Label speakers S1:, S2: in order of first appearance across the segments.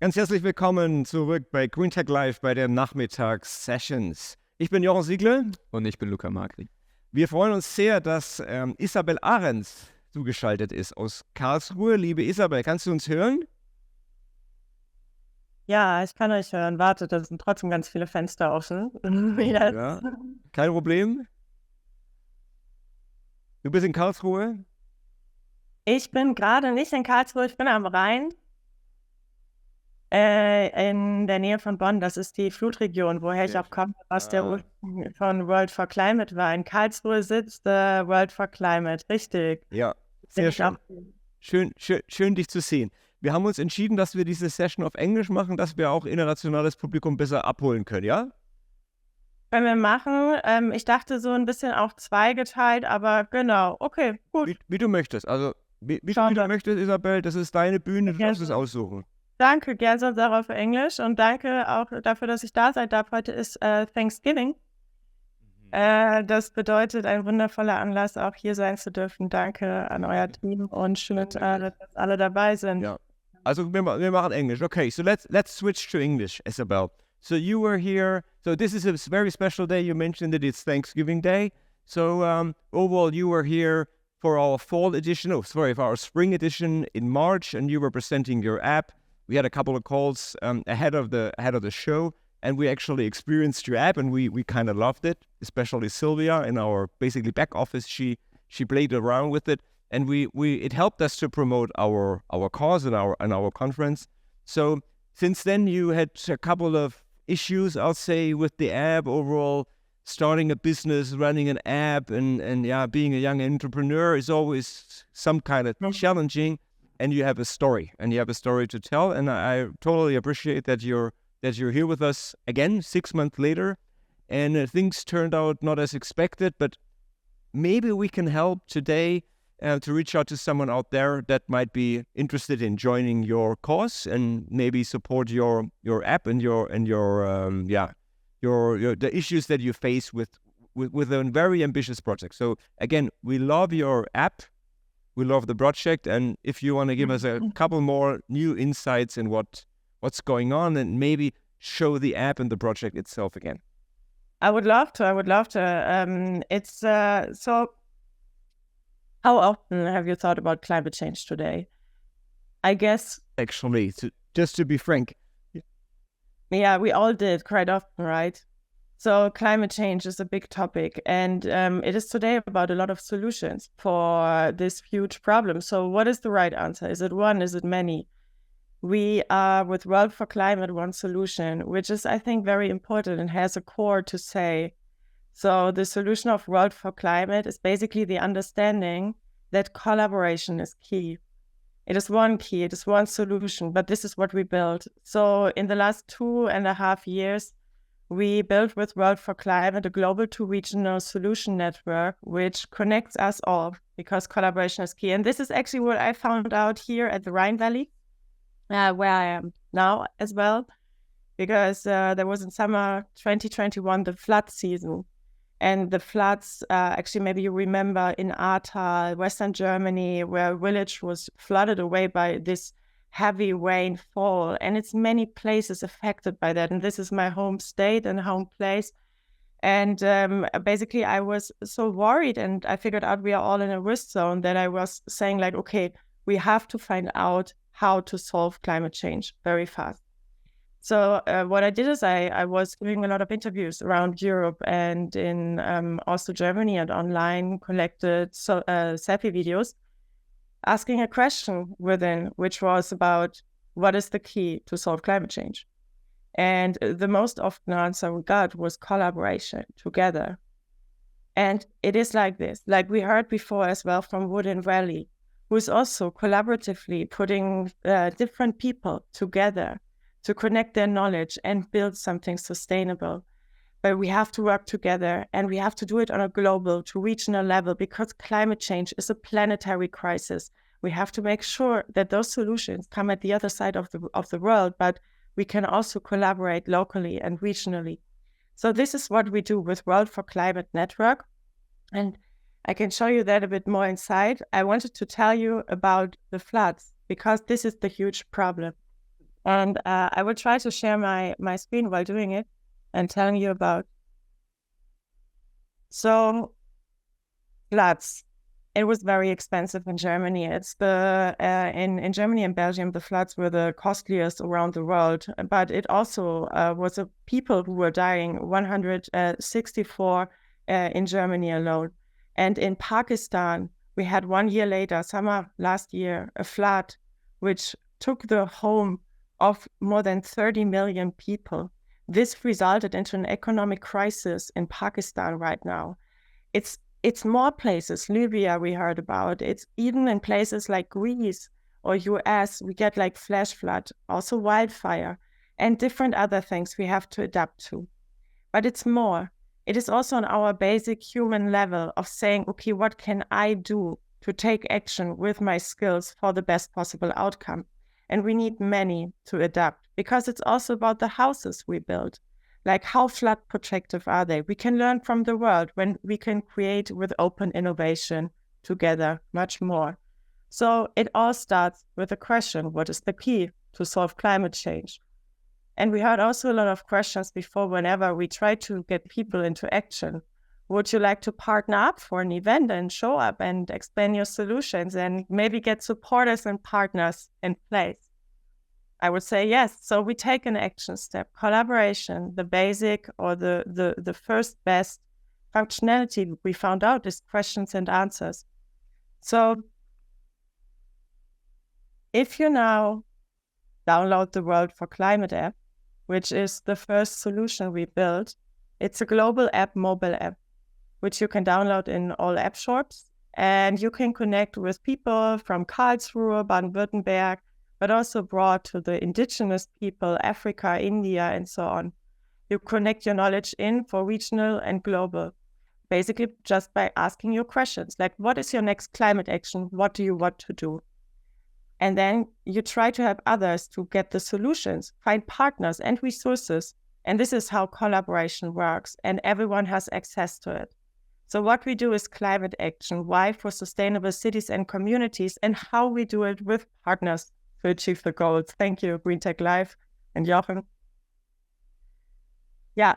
S1: Ganz herzlich willkommen zurück bei Greentech.LIVE bei der Nachmittags-Sessions. Ich bin Jochen Siegle.
S2: Und ich bin Luca Magri.
S1: Wir freuen uns sehr, dass Isabel Arens zugeschaltet ist aus Karlsruhe. Liebe Isabel, kannst du uns hören?
S3: Ja, ich kann euch hören. Wartet, da sind trotzdem ganz viele Fenster offen.
S1: Ja, kein Problem. Du bist in Karlsruhe?
S3: Ich bin gerade nicht in Karlsruhe, ich bin am Rhein. In der Nähe von Bonn, das ist die Flutregion, woher ich auch komme, was der Ursprung von World for Climate war. In Karlsruhe sitzt World for Climate, richtig.
S1: Ja, sehr schön. Schön, dich zu sehen. Wir haben uns entschieden, dass wir diese Session auf Englisch machen, dass wir auch internationales Publikum besser abholen können, ja?
S3: Können wir machen. Ich dachte so ein bisschen auch zweigeteilt, aber genau, okay, gut.
S1: Wie du möchtest. Also, wie du möchtest, Isabel, das ist deine Bühne, du darfst es aussuchen.
S3: Danke, gern sonst auch auf Englisch und danke auch dafür, dass ich da sein darf. Heute ist Thanksgiving. Das bedeutet ein wundervoller Anlass, auch hier sein zu dürfen. Danke an euer Team und schön, dass alle dabei sind.
S1: Ja. Also wir machen Englisch. Okay, so let's switch to English, Isabel. So you were here. So this is a very special day. You mentioned that it's Thanksgiving Day. So overall, you were here for our fall edition. For our spring edition in March, and you were presenting your app. We had a couple of calls ahead of the show, and we actually experienced your app, and we kind of loved it. Especially Sylvia in our basically back office, she played around with it, and it helped us to promote our cause and our conference. So since then, you had a couple of issues, I'll say, with the app overall. Starting a business, running an app, and being a young entrepreneur is always some kind of challenging. And you have a story, to tell, and I totally appreciate that you're here with us again 6 months later, and things turned out not as expected, but maybe we can help today to reach out to someone out there that might be interested in joining your cause and maybe support your app and the issues that you face with a very ambitious project. So again, we love your app. We love the project, and if you want to give us a couple more new insights in what's going on, and maybe show the app and the project itself again.
S3: I would love to. It's so. How often have you thought about climate change today? I guess
S1: actually, just to be frank.
S3: Yeah, we all did quite often, right? So climate change is a big topic, and it is today about a lot of solutions for this huge problem. So what is the right answer? Is it one? Is it many? We are with World for Climate one solution, which is, I think, very important and has a core to say. So the solution of World for Climate is basically the understanding that collaboration is key. It is one key, it is one solution, but this is what we built. So in the last 2.5 years, we built with World for Climate a global to regional solution network, which connects us all because collaboration is key. And this is actually what I found out here at the Rhine Valley, where I am now as well, because there was in summer 2021, the flood season. And the floods, actually, maybe you remember in Ahrtal, Western Germany, where a village was flooded away by this heavy rainfall, and it's many places affected by that. And this is my home state and home place. And basically, I was so worried, and I figured out we are all in a risk zone, that I was saying, like, okay, we have to find out how to solve climate change very fast. So what I did is I was doing a lot of interviews around Europe and in also Germany, and online collected selfie videos, asking a question within, which was about what is the key to solve climate change. And the most often answer we got was collaboration, together. And it is like this, like we heard before as well from Wood and Valley, who is also collaboratively putting different people together to connect their knowledge and build something sustainable. But we have to work together, and we have to do it on a global to regional level, because climate change is a planetary crisis. We have to make sure that those solutions come at the other side of the world, but we can also collaborate locally and regionally. So this is what we do with World for Climate Network. And I can show you that a bit more inside. I wanted to tell you about the floods, because this is the huge problem. And I will try to share my screen while doing it and telling you about. So floods. It was very expensive in Germany. It's the in Germany and Belgium, the floods were the costliest around the world. But it also was people who were dying, 164 in Germany alone. And in Pakistan, we had 1 year later, summer last year, a flood which took the home of more than 30 million people. This resulted into an economic crisis in Pakistan right now. It's more places, Libya we heard about. It's even in places like Greece or US, we get like flash flood, also wildfire, and different other things we have to adapt to. But it's more. It is also on our basic human level of saying, okay, what can I do to take action with my skills for the best possible outcome? And we need many to adapt, because it's also about the houses we build. Like, how flood protective are they? We can learn from the world when we can create with open innovation together much more. So it all starts with a question: what is the key to solve climate change? And we heard also a lot of questions before whenever we try to get people into action. Would you like to partner up for an event and show up and explain your solutions and maybe get supporters and partners in place? I would say yes. So we take an action step, collaboration, the basic or the first best functionality we found out is questions and answers. So if you now download the World for Climate app, which is the first solution we built, it's a global app, mobile app, which you can download in all app shops. And you can connect with people from Karlsruhe, Baden-Württemberg, but also abroad to the indigenous people, Africa, India, and so on. You connect your knowledge in for regional and global, basically just by asking your questions, like, what is your next climate action? What do you want to do? And then you try to help others to get the solutions, find partners and resources. And this is how collaboration works, and everyone has access to it. So what we do is climate action, why for sustainable cities and communities, and how we do it with partners to achieve the goals. Thank you, Greentech.LIVE and Jochen. Yeah.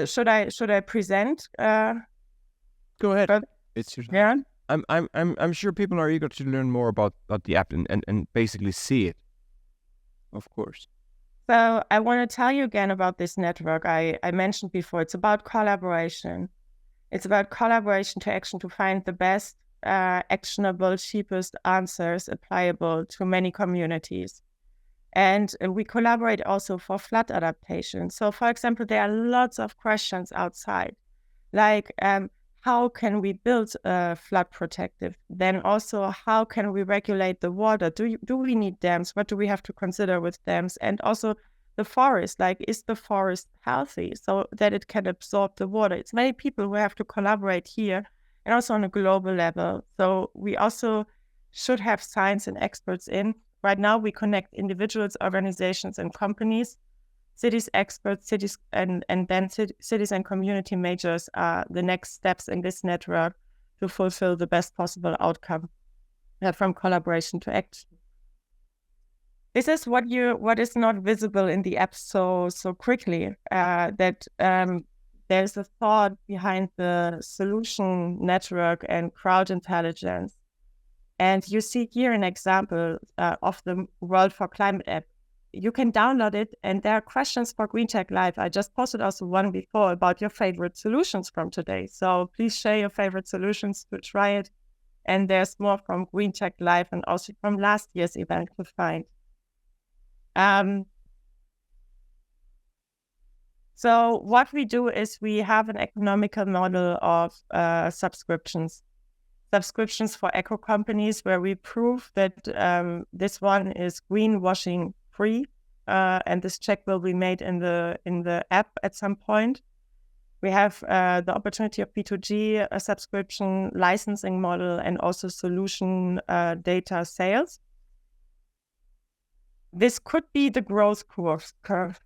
S3: Should I present?
S1: Go ahead. It's your
S3: turn.
S1: I'm sure people are eager to learn more about the app and basically see it. Of course.
S3: So I want to tell you again about this network I mentioned before. It's about collaboration. It's about collaboration to action to find the best actionable, cheapest answers applicable to many communities. And we collaborate also for flood adaptation. So, for example, there are lots of questions outside, like how can we build flood protective? Then also, how can we regulate the water? Do we need dams? What do we have to consider with dams? And also the forest, like, is the forest healthy so that it can absorb the water? It's many people who have to collaborate here and also on a global level. So we also should have science and experts in. Right now, we connect individuals, organizations, and companies, cities experts, cities, and then cities and community majors are the next steps in this network to fulfill the best possible outcome from collaboration to action. This is what is not visible in the app so quickly, that there's a thought behind the solution network and crowd intelligence. And you see here an example of the World for Climate app. You can download it, and there are questions for Greentech.LIVE. I just posted also one before about your favorite solutions from today. So please share your favorite solutions to try it. And there's more from Greentech.LIVE and also from last year's event to find. So what we do is we have an economical model of subscriptions for eco companies, where we prove that this one is greenwashing free, and this check will be made in the app at some point. We have the opportunity of B2G, a subscription licensing model, and also solution data sales. This could be the growth curve.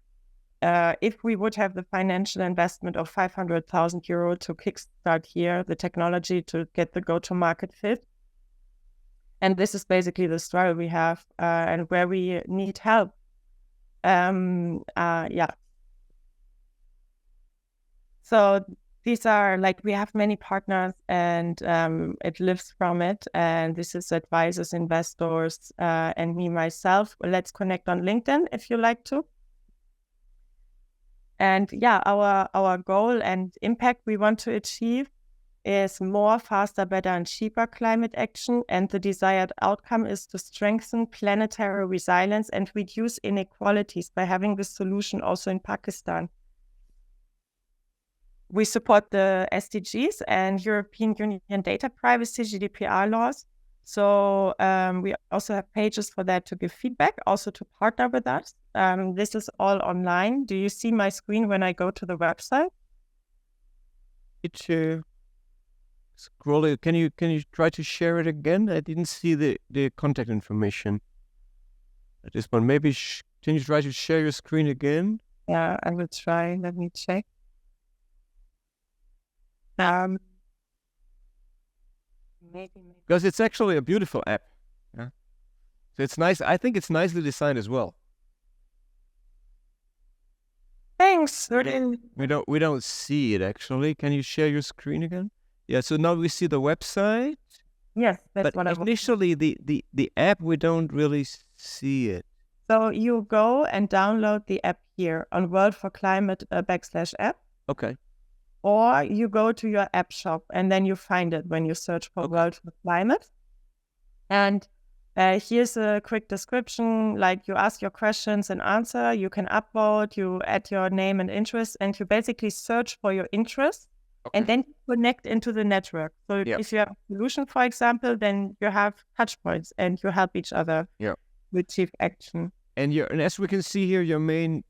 S3: If we would have the financial investment of 500,000 euro to kickstart here the technology to get the go-to-market fit. And this is basically the struggle we have and where we need help Yeah. So these are like, we have many partners, and it lives from it. And this is advisors, investors, and me, myself. Let's connect on LinkedIn if you like to. And yeah, our goal and impact we want to achieve is more, faster, better, and cheaper climate action. And the desired outcome is to strengthen planetary resilience and reduce inequalities by having this solution also in Pakistan. We support the SDGs and European Union data privacy GDPR laws. So we also have pages for that to give feedback, also to partner with us. This is all online. Do you see my screen when I go to the website?
S1: Scroll it. Can you try to share it again? I didn't see the contact information at this point. Maybe can you try to share your screen again?
S3: Yeah, I will try. Let me check. Maybe.
S1: Because it's actually a beautiful app. Yeah. So it's nice. I think it's nicely designed as well.
S3: Thanks.
S1: We don't see it actually. Can you share your screen again? Yeah. So now we see the website.
S3: Yes, that's
S1: but
S3: what I want.
S1: Initially, the app, we don't really see it.
S3: So you go and download the app here on World for Climate /app.
S1: Okay.
S3: Or you go to your app shop and then you find it when you search for World for Climate. And here's a quick description, like you ask your questions and answer, you can upvote, you add your name and interest, and you basically search for your interest. Okay. And then connect into the network. So if you have a solution, for example, then you have touch points and you help each other to achieve action.
S1: And as we can see here, your main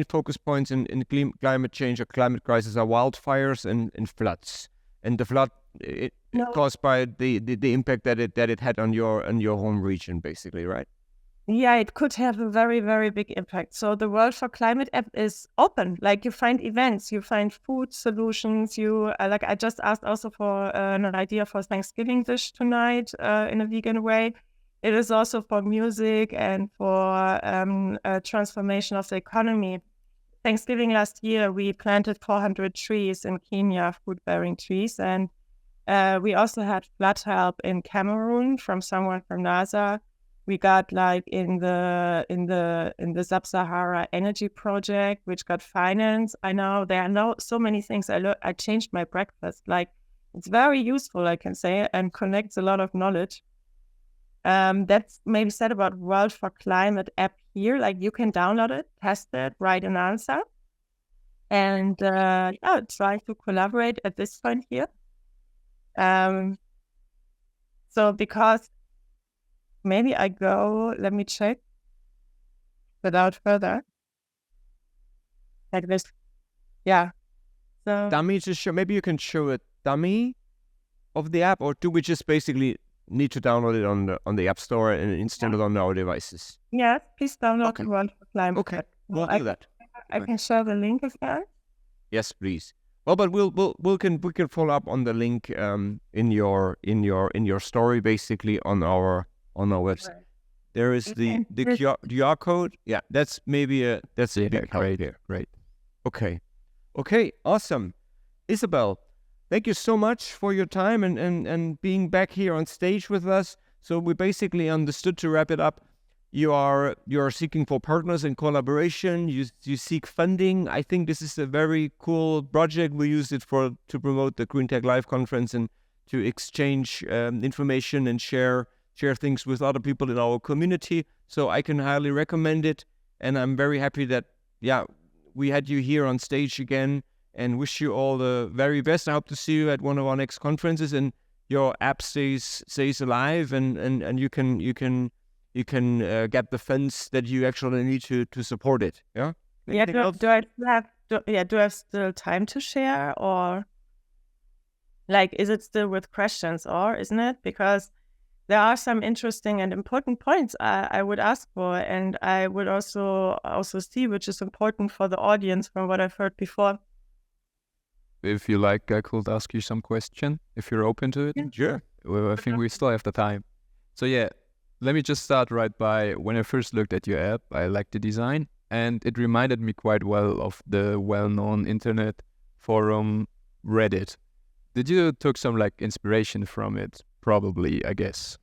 S1: focus points in climate change or climate crisis are wildfires and floods. And the flood caused by the impact that it had on your home region, basically, right?
S3: Yeah, it could have a very, very big impact. So the World for Climate app is open. Like you find events, you find food solutions. Like I just asked also for an idea for Thanksgiving dish tonight in a vegan way. It is also for music and for transformation of the economy. Thanksgiving last year, we planted 400 trees in Kenya, food-bearing trees. And we also had flood help in Cameroon from someone from NASA. We got like in the Sub-Sahara energy project, which got financed. I know there are so many things. I changed my breakfast. Like it's very useful, I can say, and connects a lot of knowledge. That's maybe said about World for Climate app here. Like you can download it, test it, write an answer, and try to collaborate at this point here. So because maybe I go, let me check without further. Like this. Yeah. So
S1: dummy to show, maybe you can show a dummy of the app, or do we just basically need to download it on the App Store and install it on our devices?
S3: Yes, please download the World for Climate.
S1: Okay, we'll do that.
S3: I can share the link again.
S1: Yes, please. Well, but we can follow up on the link in your story, basically on our website. Right. There is the QR code. Yeah, that's maybe that's it. Great. Okay, awesome. Isabel, thank you so much for your time and being back here on stage with us. So we basically understood, to wrap it up, you are seeking for partners and collaboration. You seek funding. I think this is a very cool project. We use it to promote the Greentech.LIVE Konferenz and to exchange information and share things with other people in our community. So I can highly recommend it. And I'm very happy that we had you here on stage again. And wish you all the very best. I hope to see you at one of our next conferences, and your app stays alive, and you can get the funds that you actually need to support it. Yeah.
S3: Do I have still time to share, or like is it still with questions, or isn't it? Because there are some interesting and important points I would ask for, and I would also see which is important for the audience from what I've heard before.
S2: If you like, I could ask you some question, if you're open to it.
S3: Yeah.
S1: Sure.
S2: Well, I think we still have the time. So let me just start right by, when I first looked at your app, I liked the design. and it reminded me quite well of the well-known internet forum Reddit. Did you took some like inspiration from it? Probably, I guess.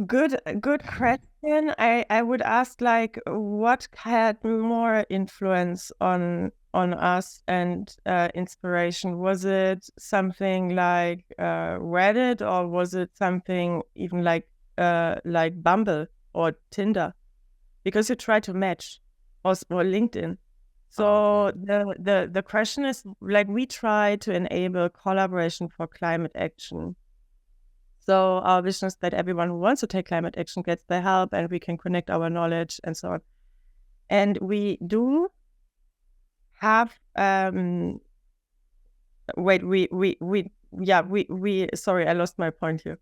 S3: Good question. I would ask, like, what had more influence on us and inspiration? Was it something like Reddit, or was it something even like Bumble or Tinder? Because you try to match, or LinkedIn. So the question is, like, we try to enable collaboration for climate action. So our vision is that everyone who wants to take climate action gets the help, and we can connect our knowledge and so on. And we do have sorry, I lost my point here.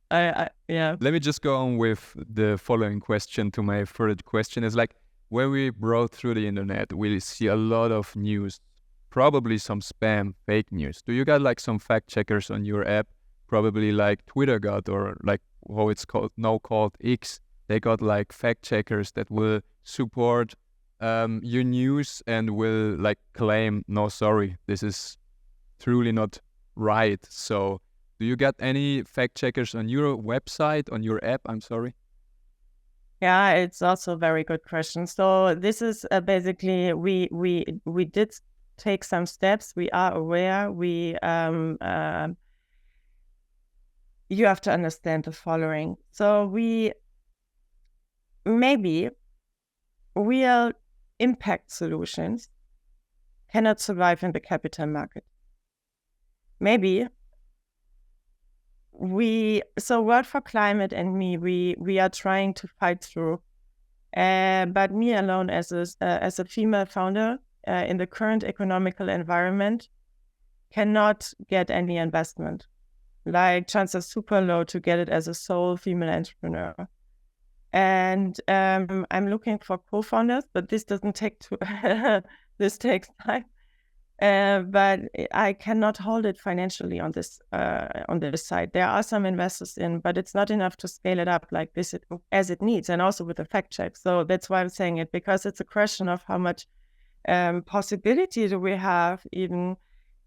S3: Yeah.
S2: Let me just go on with the following question to my third question. Is like, when we browse through the internet, we see a lot of news, probably some spam, fake news. Do you got like some fact checkers on your app? Probably like Twitter got, or like how it's called X. They got like fact checkers that will support your news and will like claim, no, sorry, this is truly not right. So do you got any fact checkers on your website, on your app? I'm sorry.
S3: Yeah, it's also a very good question. So this is basically, we did take some steps. We are aware. You have to understand the following. So maybe real impact solutions cannot survive in the capital market. Maybe World for Climate and me, we are trying to fight through. But me alone as a female founder in the current economical environment cannot get any investment. Like, chances are super low to get it as a sole female entrepreneur. And I'm looking for co-founders, but this doesn't take this takes time. But I cannot hold it financially on this side. There are some investors in, but it's not enough to scale it up like this as it needs, and also with the fact check. So that's why I'm saying it, because it's a question of how much possibility do we have even.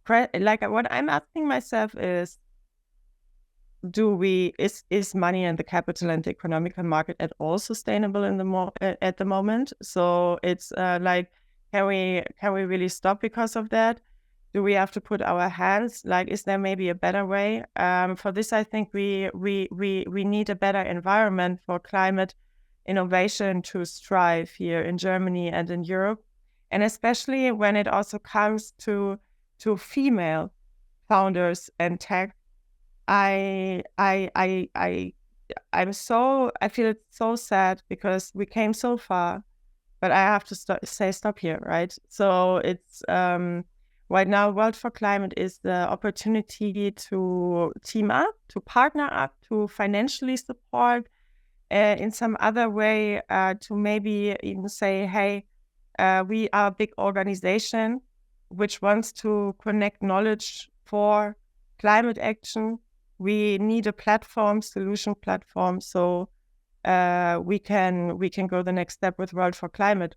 S3: Like, what I'm asking myself is, is money in the capital and the economical market at all sustainable at the moment? So it's like, can we really stop because of that? Do we have to put our hands? Like, is there maybe a better way? For this, I think we need a better environment for climate innovation to strive here in Germany and in Europe, and especially when it also comes to female founders and tech. I feel so sad because we came so far, but I have to stop here, right? So it's right now, World for Climate is the opportunity to team up, to partner up, to financially support in some other way, to maybe even say, hey, we are a big organization which wants to connect knowledge for climate action. We need a solution platform, so we can go the next step with World for Climate.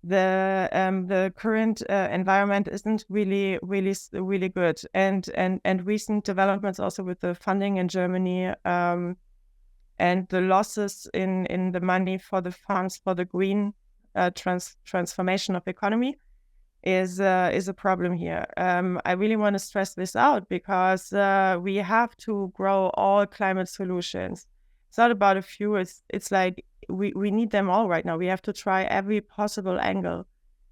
S3: The current environment isn't really good, and recent developments also with the funding in Germany and the losses in the money for the funds for the green transformation of economy is a problem here. I really want to stress this out, because we have to grow all climate solutions. It's not about a few. It's like we need them all right now. We have to try every possible angle.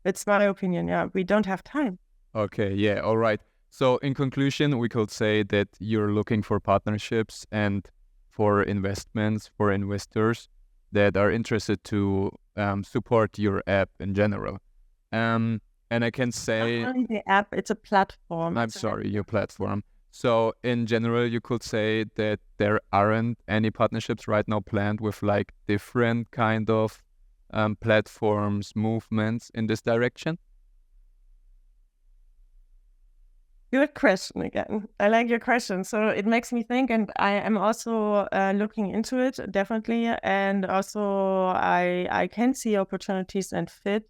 S3: That's my opinion. Yeah, we don't have time.
S2: Okay, yeah, all right. So in conclusion, we could say that you're looking for partnerships and for investments, for investors that are interested to support your app in general. And I can say...
S3: Not only the app, it's a platform.
S2: I'm sorry, your platform. So in general, you could say that there aren't any partnerships right now planned with like different kind of platforms, movements in this direction?
S3: Good question again. I like your question. So it makes me think, and I am also looking into it, definitely. And also I can see opportunities and fit.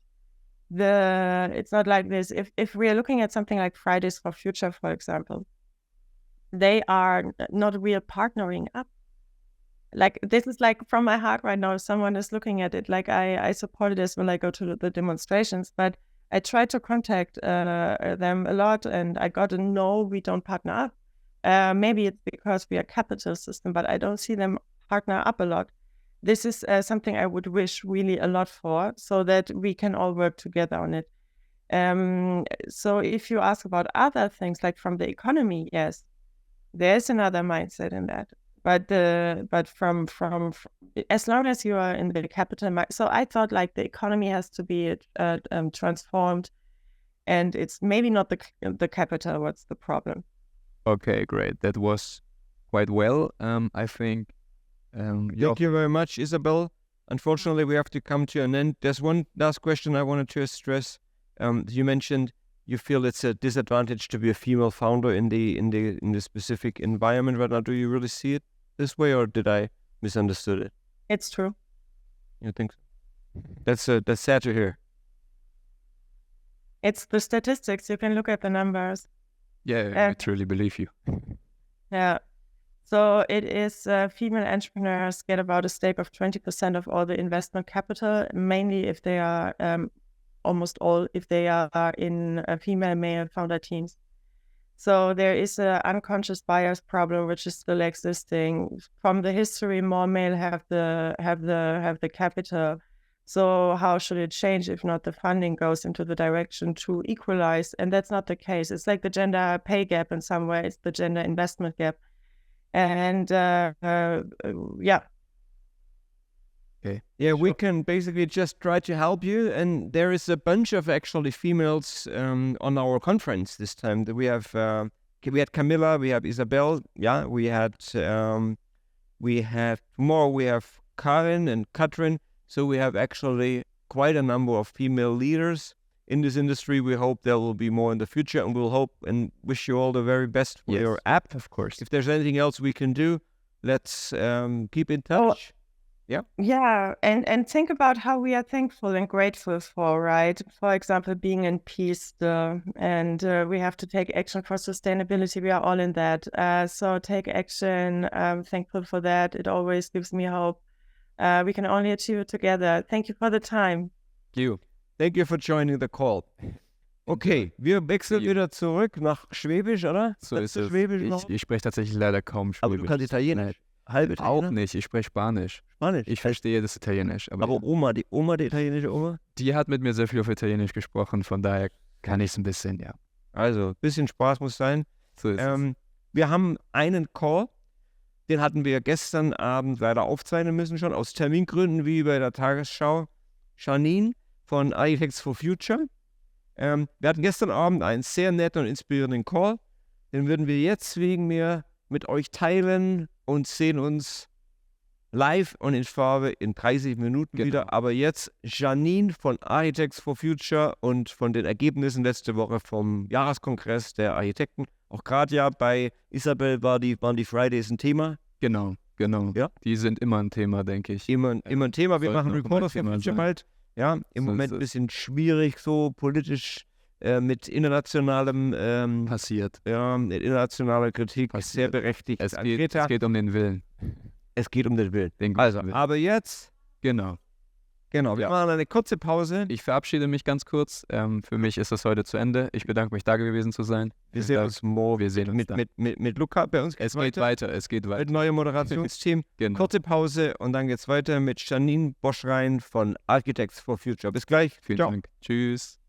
S3: It's not like this. If we are looking at something like Fridays for Future, for example, they are not real partnering up. Like, this is like from my heart right now. If someone is looking at it, like I support this when I go to the demonstrations, but I try to contact them a lot, and I got to know we don't partner up. Maybe it's because we are a capital system, but I don't see them partner up a lot. This is something I would wish really a lot for, so that we can all work together on it. So if you ask about other things, like from the economy, yes, there's another mindset in that. But from as long as you are in the capital market, so I thought like the economy has to be transformed, and it's maybe not the capital. What's the problem?
S2: Okay, great. That was quite well. I think.
S1: Thank you very much, Isabel. Unfortunately, we have to come to an end. There's one last question I wanted to stress. You mentioned you feel it's a disadvantage to be a female founder in the specific environment right now. Do you really see it this way, or did I misunderstood it?
S3: It's true.
S1: You think so? That's sad to hear.
S3: It's the statistics. You can look at the numbers.
S2: Yeah, I truly believe you.
S3: Yeah. So it is female entrepreneurs get about a stake of 20% of all the investment capital, mainly if they are almost all if they are in female male founder teams. So there is an unconscious bias problem which is still existing. From the history, more male have the capital. So how should it change if not the funding goes into the direction to equalize? And that's not the case. It's like the gender pay gap in some way. It's the gender investment gap. And yeah.
S2: Okay.
S1: Yeah,
S2: sure.
S1: We can basically just try to help you. And there is a bunch of actually females on our conference this time. We had Camilla, we have Isabel, yeah, we have tomorrow we have Karin and Katrin. So we have actually quite a number of female leaders in this industry. We hope there will be more in the future, and we'll hope and wish you all the very best for your app.
S2: Of course.
S1: If there's anything else we can do, let's keep in touch.
S3: Yeah, and think about how we are thankful and grateful for, right? For example, being in peace, and we have to take action for sustainability. We are all in that. So take action. Thankful for that. It always gives me hope. We can only achieve it together. Thank you for the time.
S1: Thank you for joining the call. Okay, wir wechseln wieder zurück nach Schwäbisch, oder?
S2: So ist es. Ich spreche tatsächlich leider kaum Schwäbisch.
S1: Aber du kannst Italienisch.
S2: Halb Italiener? Auch nicht, ich spreche Spanisch. Ich verstehe das Italienisch. Aber
S1: die italienische Oma?
S2: Die hat mit mir sehr viel auf Italienisch gesprochen, von daher kann ich es ein bisschen, ja.
S1: Also, ein bisschen Spaß muss sein.
S2: So ist es.
S1: Wir haben einen Call, den hatten wir gestern Abend leider aufzeichnen müssen schon, aus Termingründen wie bei der Tagesschau. Janine von Architects for Future. Wir hatten gestern Abend einen sehr netten und inspirierenden Call. Den würden wir jetzt wegen mir mit euch teilen und sehen uns live und in Farbe in 30 Minuten wieder. Aber jetzt Janine von Architects for Future und von den Ergebnissen letzte Woche vom Jahreskongress der Architekten. Auch gerade ja bei Isabel waren die Fridays ein Thema.
S2: Genau.
S1: Ja?
S2: Die sind immer ein Thema, denke ich.
S1: Immer ein Thema. Wir machen Reporters for Future bald. Ja, im Moment ein bisschen schwierig, so politisch mit internationalem
S2: passiert.
S1: Ja, mit internationaler Kritik, sehr berechtigt.
S2: Es geht um den Willen.
S1: Es geht um den Willen. Aber jetzt.
S2: Genau,
S1: wir machen eine kurze Pause.
S2: Ich verabschiede mich ganz kurz. Für mich ist das heute zu Ende. Ich bedanke mich, da gewesen zu sein.
S1: Wir sehen uns morgen.
S2: Wir sehen uns
S1: mit Luca bei uns.
S2: Es geht weiter.
S1: Mit neuem Moderationsteam.
S2: Genau.
S1: Kurze Pause und dann geht's weiter mit Janine Boschrein von Architects for Future. Bis gleich.
S2: Vielen Dank. Tschüss.